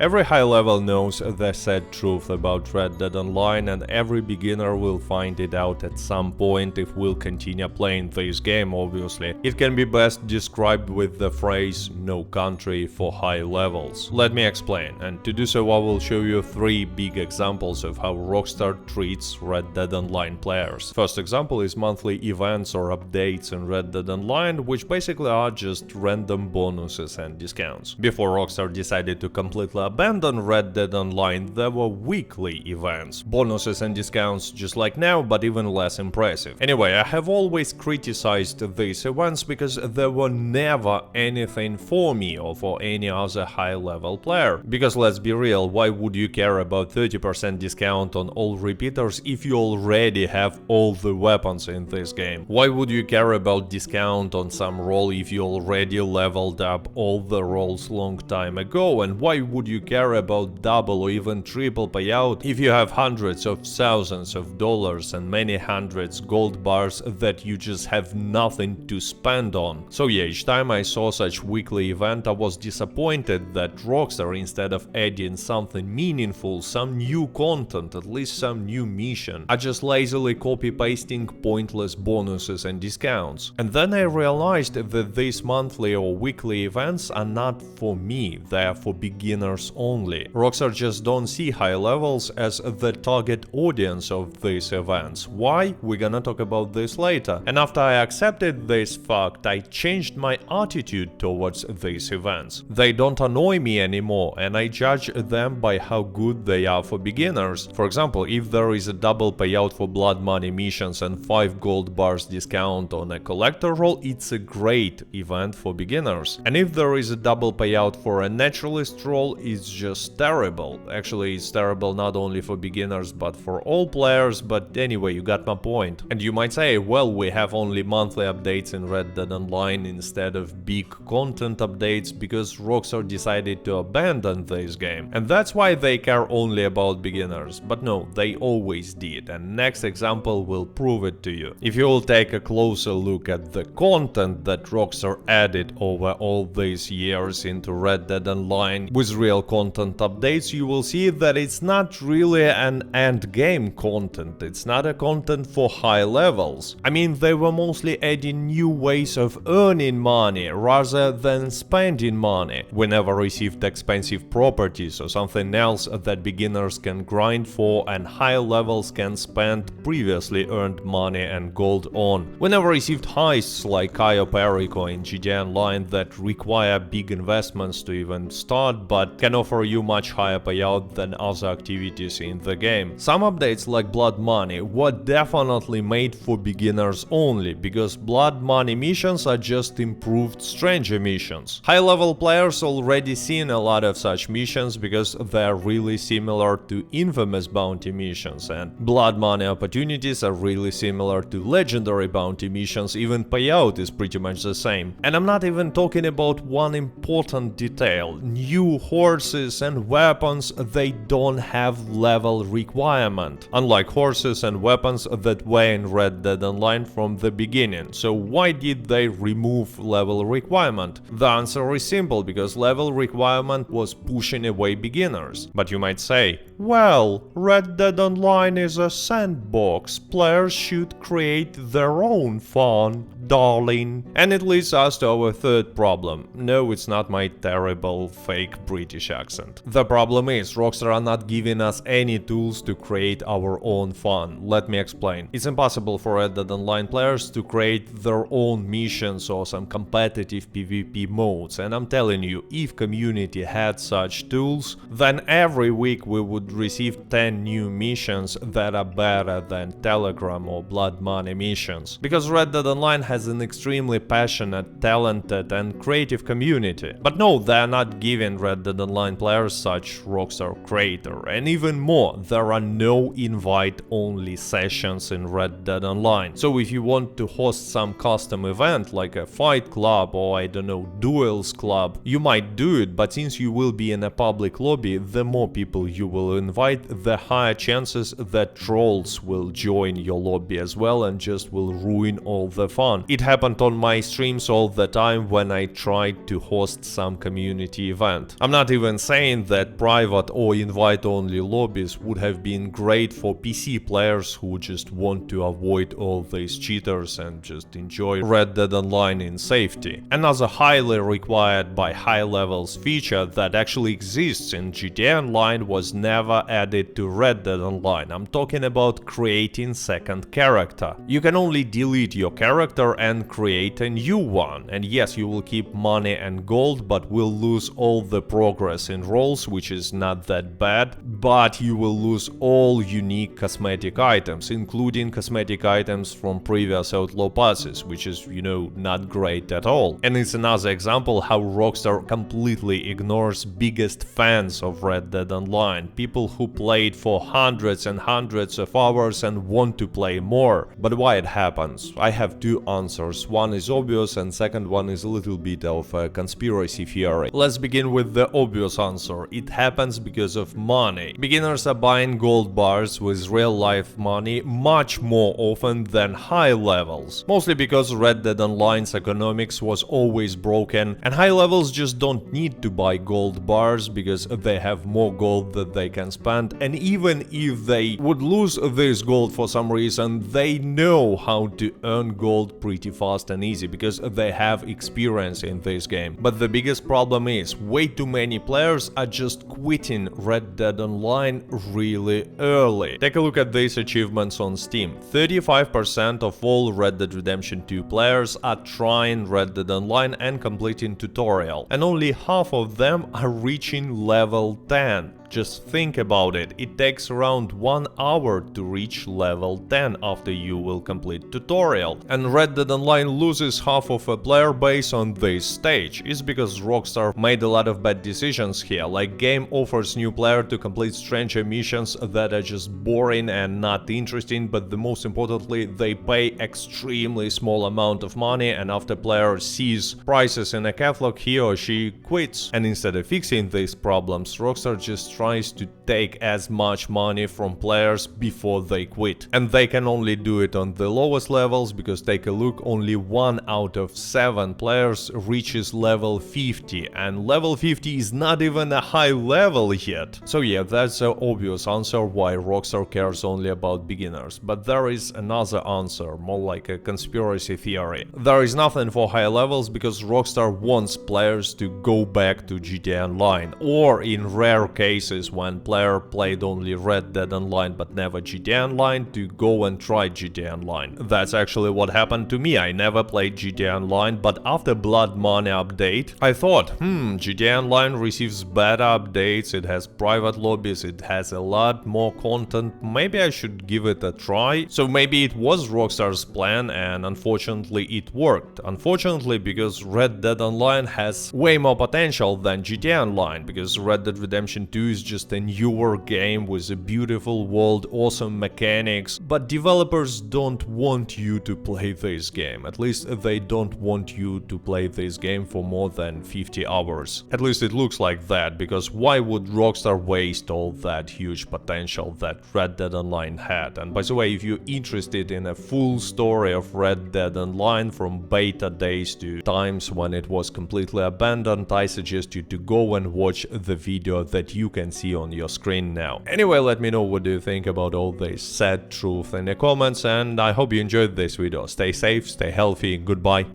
Every high level knows the sad truth about Red Dead Online, and every beginner will find it out at some point if we'll continue playing this game, obviously. It can be best described with the phrase "no country for high levels." Let me explain, and to do so I will show you 3 big examples of how Rockstar treats Red Dead Online players. First example is monthly events or updates in Red Dead Online, which basically are just random bonuses and discounts. Before Rockstar decided to completely abandon Red Dead Online, there were weekly events, bonuses and discounts just like now, but even less impressive. Anyway, I have always criticized these events because there were never anything for me or for any other high-level player. Because let's be real, why would you care about 30% discount on all repeaters if you already have all the weapons in this game? Why would you care about discount on some role if you already leveled up all the roles long time ago? And why would you care about double or even triple payout if you have hundreds of thousands of dollars and many hundreds gold bars that you just have nothing to spend on? So yeah, each time I saw such weekly event I was disappointed that Rockstar, instead of adding something meaningful, some new content, at least some new mission, are just lazily copy-pasting pointless bonuses and discounts. And then I realized that these monthly or weekly events are not for me, they are for beginners only. Rockstar just don't see high levels as the target audience of these events. Why? We're gonna talk about this later. And after I accepted this fact, I changed my attitude towards these events. They don't annoy me anymore, and I judge them by how good they are for beginners. For example, if there is a double payout for blood money missions and 5 gold bars discount on a collector role, it's a great event for beginners. And if there is a double payout for a naturalist role, it's just terrible. Actually, it's terrible not only for beginners but for all players, but anyway, you got my point. And you might say, well, we have only monthly updates in Red Dead Online instead of big content updates because Rockstar decided to abandon this game. And that's why they care only about beginners. But no, they always did, and next example will prove it to you. If you will take a closer look at the content that Rockstar added over all these years into Red Dead Online with real content updates, you will see that it's not really an end game content, it's not a content for high levels. I mean, they were mostly adding new ways of earning money rather than spending money. We never received expensive properties or something else that beginners can grind for and high levels can spend previously earned money and gold on. We never received heists like Cayo Perico in GTA Online that require big investments to even start but can offer you much higher payout than other activities in the game. Some updates like Blood Money were definitely made for beginners only, because Blood Money missions are just improved stranger missions. High level players already seen a lot of such missions because they are really similar to infamous bounty missions, and Blood Money opportunities are really similar to legendary bounty missions, even payout is pretty much the same. And I'm not even talking about one important detail: new horses and weapons, they don't have level requirement, unlike horses and weapons that were in Red Dead Online from the beginning. So why did they remove level requirement? The answer is simple: because level requirement was pushing away beginners. But you might say, well, Red Dead Online is a sandbox, players should create their own fun, darling. And it leads us to our third problem. No, it's not my terrible fake British accent. The problem is, Rockstar are not giving us any tools to create our own fun. Let me explain. It's impossible for Red Dead Online players to create their own missions or some competitive PvP modes, and I'm telling you, if community had such tools, then every week we would receive 10 new missions that are better than Telegram or Blood Money missions. Because Red Dead Online has an extremely passionate, talented and creative community. But no, they're not giving Red Dead Online players such Rockstar creator. And even more, there are no invite-only sessions in Red Dead Online. So if you want to host some custom event like a fight club or I don't know, duels club, you might do it, but since you will be in a public lobby, the more people you will invite, the higher chances that trolls will join your lobby as well and just will ruin all the fun. It happened on my streams all the time when I tried to host some community event. I'm not even saying that private or invite-only lobbies would have been great for PC players who just want to avoid all these cheaters and just enjoy Red Dead Online in safety. Another highly required by high levels feature that actually exists in GTA Online was never added to Red Dead Online. I'm talking about creating second character. You can only delete your character and create a new one. And yes, you will keep money and gold, but will lose all the progress in roles, which is not that bad. But you will lose all unique cosmetic items, including cosmetic items from previous Outlaw passes, which is, you know, not great at all. And it's another example how Rockstar completely ignores biggest fans of Red Dead Online, people who played for hundreds and hundreds of hours and want to play more. But why it happens? I have two answers. One is obvious and second one is a little bit of a conspiracy theory. Let's begin with the obvious answer. It happens because of money. Beginners are buying gold bars with real life money much more often than high levels. Mostly because Red Dead Online's economics was always broken and high levels just don't need to buy gold bars because they have more gold that they can spend, and even if they would lose this gold for some reason, they know how to earn gold pretty fast and easy because they have experience in this game. But the biggest problem is way too many players are just quitting Red Dead Online really early. Take a look at these achievements on Steam. 35% of all Red Dead Redemption 2 players are trying Red Dead Online and completing tutorial, and only half of them are reaching level 10. Just think about it, it takes around 1 hour to reach level 10 after you will complete tutorial. And Red Dead Online loses half of a player base on this stage. It's because Rockstar made a lot of bad decisions here, like game offers new player to complete stranger missions that are just boring and not interesting, but the most importantly, they pay extremely small amount of money, and after player sees prices in a catalog, he or she quits. And instead of fixing these problems, Rockstar just tries to take as much money from players before they quit. And they can only do it on the lowest levels, because take a look, only 1 out of 7 players reaches level 50, and level 50 is not even a high level yet. So yeah, that's the obvious answer why Rockstar cares only about beginners. But there is another answer, more like a conspiracy theory. There is nothing for high levels because Rockstar wants players to go back to GTA Online, or in rare cases when player played only Red Dead Online but never GTA Online, to go and try GTA Online. That's actually what happened to me. I never played GTA Online, but after Blood Money update, I thought, GTA Online receives better updates, it has private lobbies, it has a lot more content, maybe I should give it a try. So maybe it was Rockstar's plan, and unfortunately it worked. Unfortunately, because Red Dead Online has way more potential than GTA Online, because Red Dead Redemption 2 is just a newer game with a beautiful world, awesome mechanics, but developers don't want you to play this game. At least they don't want you to play this game for more than 50 hours. At least it looks like that, because why would Rockstar waste all that huge potential that Red Dead Online had? And by the way, if you're interested in a full story of Red Dead Online from beta days to times when it was completely abandoned, I suggest you to go and watch the video that you can see on your screen now. Anyway, let me know what do you think about all this sad truth in the comments, and I hope you enjoyed this video. Stay safe, stay healthy, goodbye.